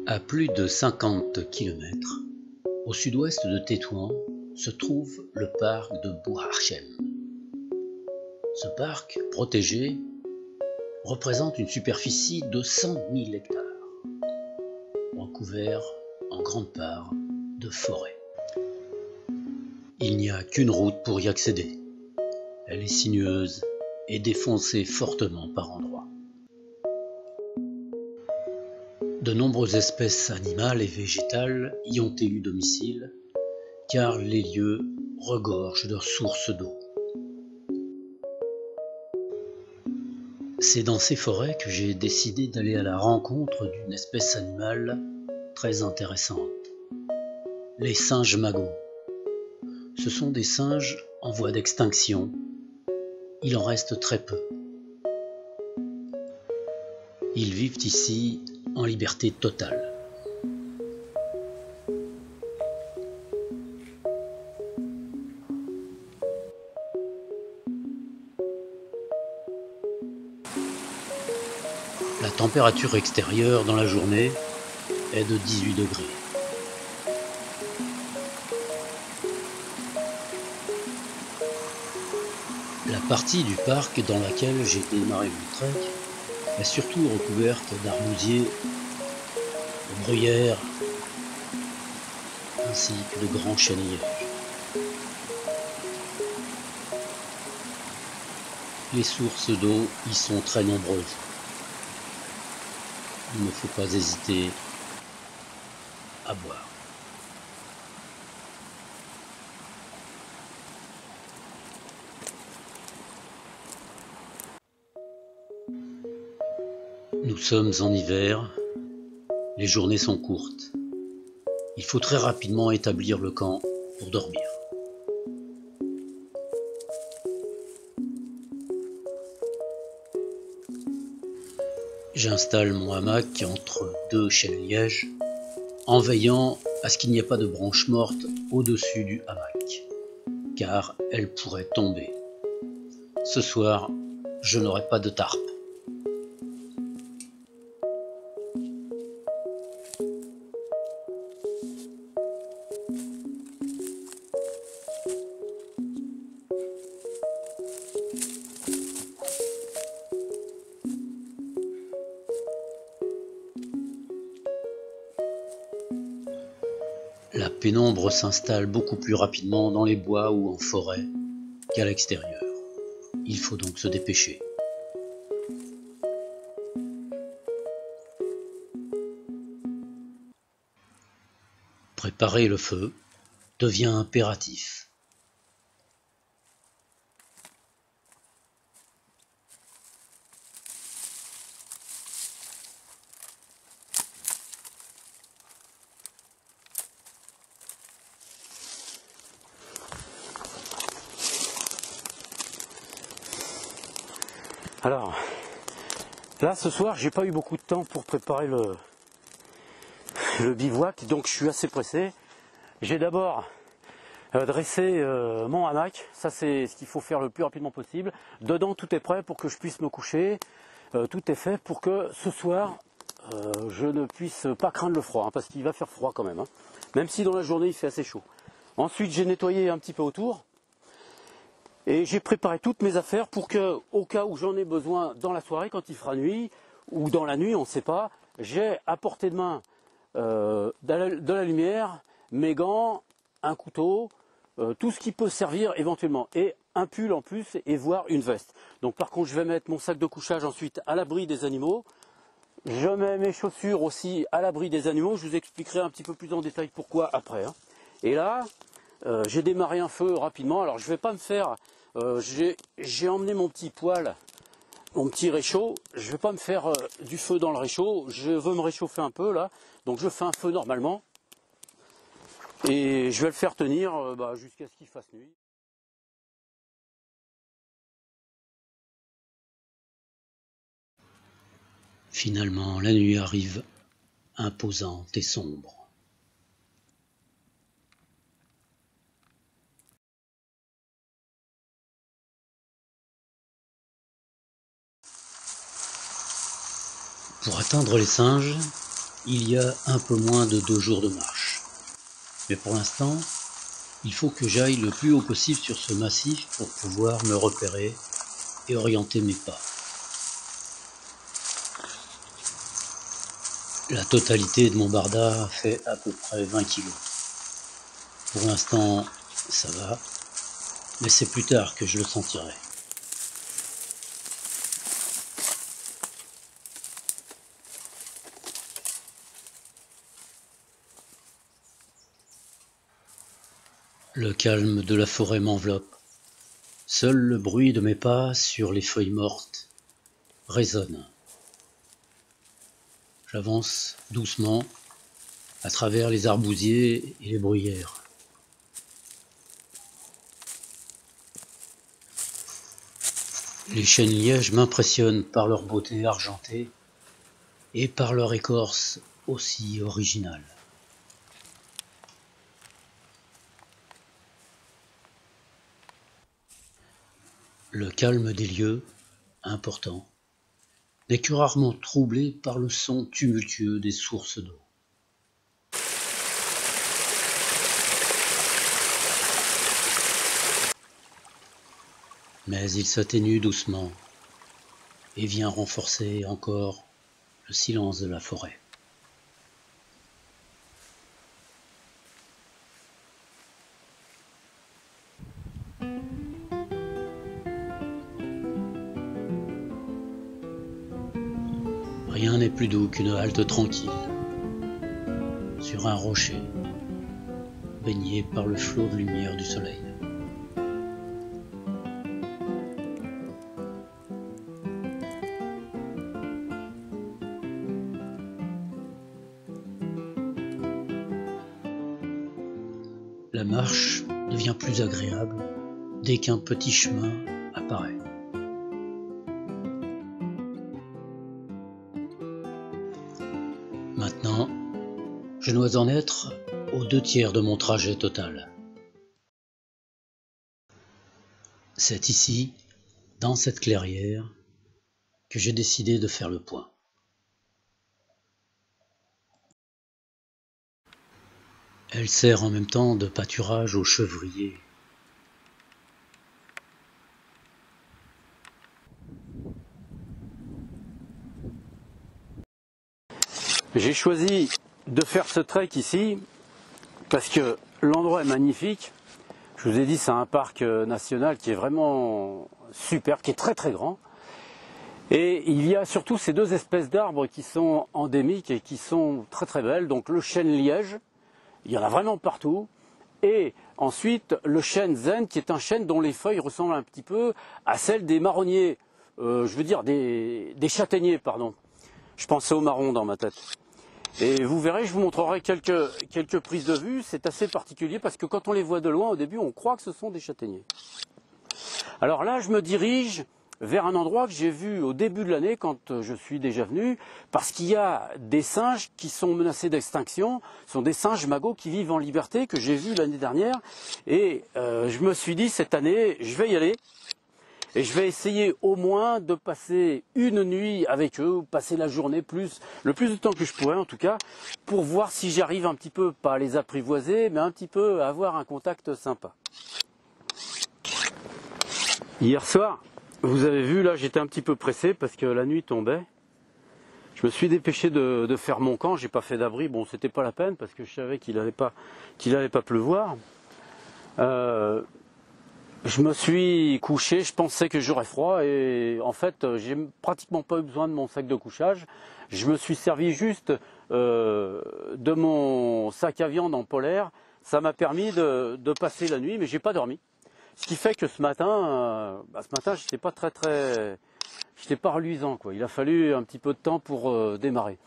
À plus de 50 km, au sud-ouest de Tétouan, se trouve le parc de Bouharchem. Ce parc, protégé, représente une superficie de 100 000 hectares, recouvert en grande part de forêts. Il n'y a qu'une route pour y accéder. Elle est sinueuse et défoncée fortement par endroits. De nombreuses espèces animales et végétales y ont élu domicile, car les lieux regorgent de sources d'eau. C'est dans ces forêts que j'ai décidé d'aller à la rencontre d'une espèce animale très intéressante, les singes magots. Ce sont des singes en voie d'extinction. Il en reste très peu. Ils vivent ici en liberté totale. La température extérieure dans la journée est de 18 degrés. La partie du parc dans laquelle j'ai démarré mon trek est surtout recouverte d'arbousiers, de bruyères, ainsi que de grands chênaillages. Les sources d'eau y sont très nombreuses. Il ne faut pas hésiter à boire. Nous sommes en hiver, les journées sont courtes. Il faut très rapidement établir le camp pour dormir. J'installe mon hamac entre deux chênes-lièges, en veillant à ce qu'il n'y ait pas de branches mortes au-dessus du hamac, car elles pourraient tomber. Ce soir, je n'aurai pas de tarpe. La pénombre s'installe beaucoup plus rapidement dans les bois ou en forêt qu'à l'extérieur. Il faut donc se dépêcher. Préparer le feu devient impératif. Alors, là ce soir j'ai pas eu beaucoup de temps pour préparer le bivouac, donc je suis assez pressé. J'ai d'abord dressé mon hamac, ça c'est ce qu'il faut faire le plus rapidement possible. Dedans tout est prêt pour que je puisse me coucher, tout est fait pour que ce soir je ne puisse pas craindre le froid, hein, parce qu'il va faire froid quand même, hein, même si dans la journée il fait assez chaud. Ensuite j'ai nettoyé un petit peu autour. Et j'ai préparé toutes mes affaires pour que, au cas où j'en ai besoin dans la soirée, quand il fera nuit, ou dans la nuit, on ne sait pas, j'ai à portée de main de la lumière, mes gants, un couteau, tout ce qui peut servir éventuellement, et un pull en plus, et voire une veste. Donc par contre, je vais mettre mon sac de couchage ensuite à l'abri des animaux. Je mets mes chaussures aussi à l'abri des animaux. Je vous expliquerai un petit peu plus en détail pourquoi après, hein. Et là, j'ai démarré un feu rapidement. Alors je ne vais pas me faire... j'ai emmené mon petit poêle, mon petit réchaud. Je ne vais pas me faire du feu dans le réchaud. Je veux me réchauffer un peu là. Donc je fais un feu normalement. Et je vais le faire tenir jusqu'à ce qu'il fasse nuit. Finalement, la nuit arrive, imposante et sombre. Pour atteindre les singes, il y a un peu moins de 2 jours de marche. Mais pour l'instant, il faut que j'aille le plus haut possible sur ce massif pour pouvoir me repérer et orienter mes pas. La totalité de mon barda fait à peu près 20 kilos. Pour l'instant, ça va, mais c'est plus tard que je le sentirai. Le calme de la forêt m'enveloppe. Seul le bruit de mes pas sur les feuilles mortes résonne. J'avance doucement à travers les arbousiers et les bruyères. Les chênes lièges m'impressionnent par leur beauté argentée et par leur écorce aussi originale. Le calme des lieux, important, n'est que rarement troublé par le son tumultueux des sources d'eau. Mais il s'atténue doucement et vient renforcer encore le silence de la forêt. Rien n'est plus doux qu'une halte tranquille, sur un rocher, baigné par le flot de lumière du soleil. La marche devient plus agréable dès qu'un petit chemin apparaît. Maintenant, je dois en être aux 2/3 de mon trajet total. C'est ici, dans cette clairière, que j'ai décidé de faire le point. Elle sert en même temps de pâturage aux chevriers. J'ai choisi de faire ce trek ici parce que l'endroit est magnifique. Je vous ai dit, c'est un parc national qui est vraiment super, qui est très très grand. Et il y a surtout ces 2 espèces d'arbres qui sont endémiques et qui sont très très belles. Donc le chêne liège, il y en a vraiment partout. Et ensuite le chêne zen, qui est un chêne dont les feuilles ressemblent un petit peu à celles des marronniers, je veux dire des châtaigniers, pardon. Je pensais au marron dans ma tête. Et vous verrez, je vous montrerai quelques prises de vue. C'est assez particulier parce que quand on les voit de loin, au début, on croit que ce sont des châtaigniers. Alors là, je me dirige vers un endroit que j'ai vu au début de l'année quand je suis déjà venu, parce qu'il y a des singes qui sont menacés d'extinction. Ce sont des singes magots qui vivent en liberté, que j'ai vus l'année dernière. Et je me suis dit, cette année, je vais y aller. Et je vais essayer au moins de passer une nuit avec eux, passer la journée le plus de temps que je pourrais en tout cas, pour voir si j'arrive un petit peu, pas à les apprivoiser, mais un petit peu à avoir un contact sympa. Hier soir, vous avez vu, là j'étais un petit peu pressé parce que la nuit tombait. Je me suis dépêché de faire mon camp, j'ai pas fait d'abri, bon c'était pas la peine parce que je savais qu'il allait pas pleuvoir. Je me suis couché, je pensais que j'aurais froid et en fait j'ai pratiquement pas eu besoin de mon sac de couchage. Je me suis servi juste de mon sac à viande en polaire. Ça m'a permis de passer la nuit, mais j'ai pas dormi. Ce qui fait que ce matin j'étais pas reluisant quoi. Il a fallu un petit peu de temps pour démarrer.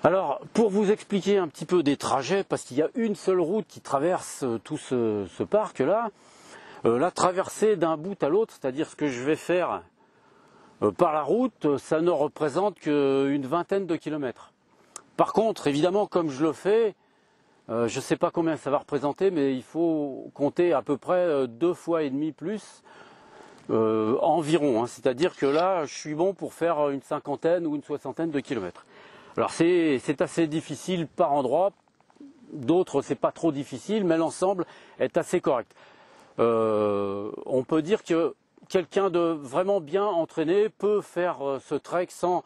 Alors, pour vous expliquer un petit peu des trajets, parce qu'il y a une seule route qui traverse tout ce parc-là, la traversée d'un bout à l'autre, c'est-à-dire ce que je vais faire par la route, ça ne représente qu'une vingtaine de kilomètres. Par contre, évidemment, comme je le fais, je ne sais pas combien ça va représenter, mais il faut compter à peu près 2,5 fois plus environ. Hein. C'est-à-dire que là, je suis bon pour faire une 50aine ou une 60aine de kilomètres. Alors c'est assez difficile par endroit, d'autres c'est pas trop difficile, mais l'ensemble est assez correct. On peut dire que quelqu'un de vraiment bien entraîné peut faire ce trek sans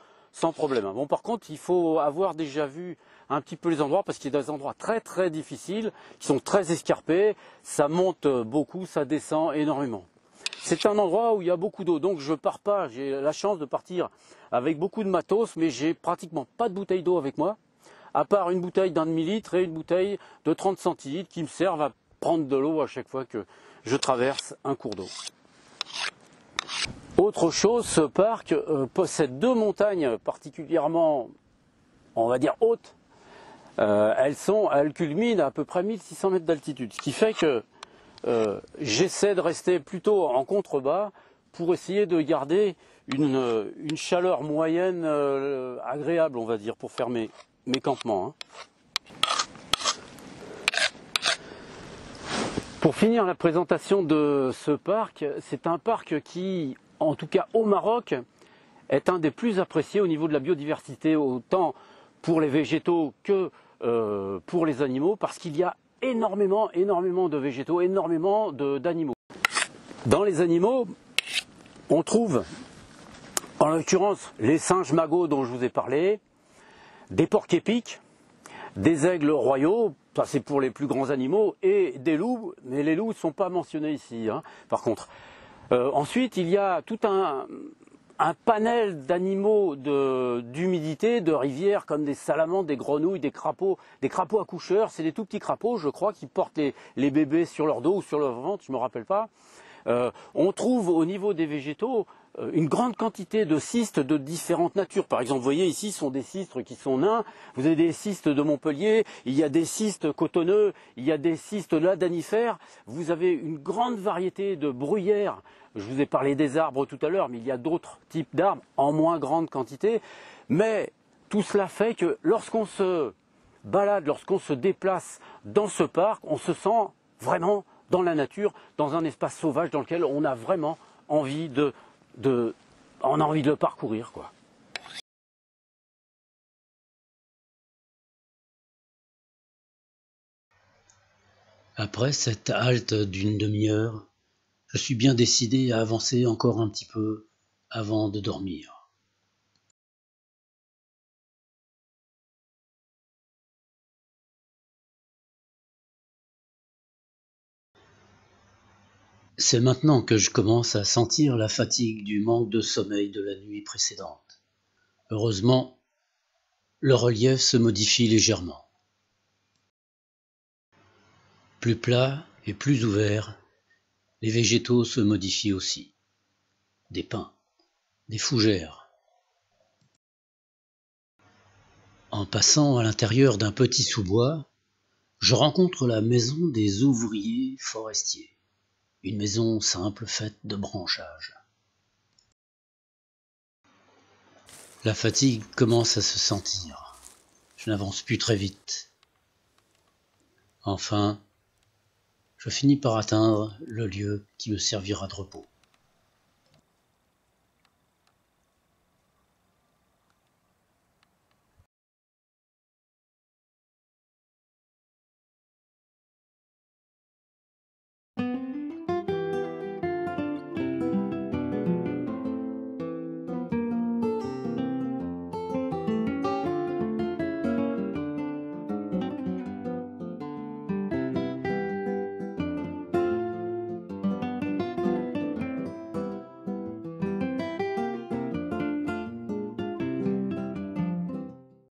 problème. Bon, par contre, il faut avoir déjà vu un petit peu les endroits, parce qu'il y a des endroits très très difficiles, qui sont très escarpés, ça monte beaucoup, ça descend énormément. C'est un endroit où il y a beaucoup d'eau, donc je pars pas, j'ai la chance de partir avec beaucoup de matos, mais j'ai pratiquement pas de bouteille d'eau avec moi, à part une bouteille d'1,5 litre et une bouteille de 30 centilitres qui me servent à prendre de l'eau à chaque fois que je traverse un cours d'eau. Autre chose, ce parc possède 2 montagnes particulièrement, on va dire, hautes. Elles culminent à peu près 1600 mètres d'altitude, ce qui fait que j'essaie de rester plutôt en contrebas pour essayer de garder une chaleur moyenne agréable, on va dire, pour faire mes campements. Hein. Pour finir la présentation de ce parc, c'est un parc qui, en tout cas au Maroc, est un des plus appréciés au niveau de la biodiversité, autant pour les végétaux que pour les animaux, parce qu'il y a énormément de végétaux, énormément d'animaux. Dans les animaux, on trouve, en l'occurrence, les singes magots dont je vous ai parlé, des porcs-épics, des aigles royaux, ça c'est pour les plus grands animaux, et des loups, mais les loups ne sont pas mentionnés ici, hein, par contre. Ensuite, il y a tout un panel d'animaux d'humidité, de rivières, comme des salamandres, des grenouilles, des crapauds accoucheurs. C'est des tout petits crapauds, je crois, qui portent les bébés sur leur dos ou sur leur ventre, je ne me rappelle pas. On trouve au niveau des végétaux une grande quantité de cystes de différentes natures. Par exemple, vous voyez ici, ce sont des cystes qui sont nains. Vous avez des cystes de Montpellier, il y a des cystes cotonneux, il y a des cystes ladanifères. Vous avez une grande variété de bruyères. Je vous ai parlé des arbres tout à l'heure, mais il y a d'autres types d'arbres en moins grande quantité. Mais tout cela fait que lorsqu'on se balade, lorsqu'on se déplace dans ce parc, on se sent vraiment dans la nature, dans un espace sauvage dans lequel on a vraiment envie de le parcourir, quoi. Après cette halte d'une demi-heure, je suis bien décidé à avancer encore un petit peu avant de dormir. C'est maintenant que je commence à sentir la fatigue du manque de sommeil de la nuit précédente. Heureusement, le relief se modifie légèrement. Plus plat et plus ouvert, les végétaux se modifient aussi. Des pins, des fougères. En passant à l'intérieur d'un petit sous-bois, je rencontre la maison des ouvriers forestiers. Une maison simple faite de branchages. La fatigue commence à se sentir. Je n'avance plus très vite. Enfin, je finis par atteindre le lieu qui me servira de repos.